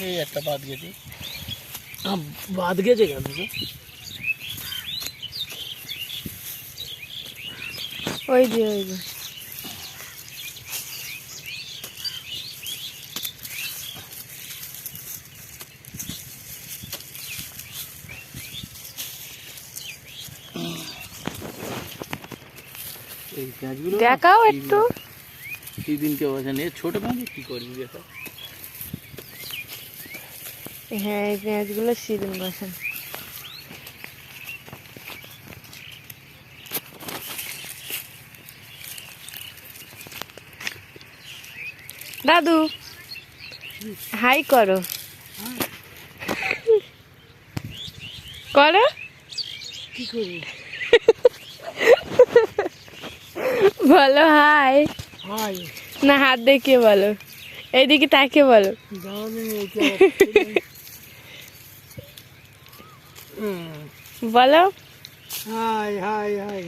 এই একটা বাদ গেছে। বাদ গেছে কেন? ওই যে ওই যে এই পেঁয়াজগুলো দেখাও একটু। সেদিনকে বসান এ ছোট পেঁয়াজ কি করবি দেখা। হ্যাঁ এই পেঁয়াজগুলো সেদিন বসান। দাদু হাই করো, করো কি করবি? বলো হাই। হাই না হাত দেখিয়ে বলো, এইদিকে তাকিয়ে বলো। হুম, বলো হাই হাই হাই।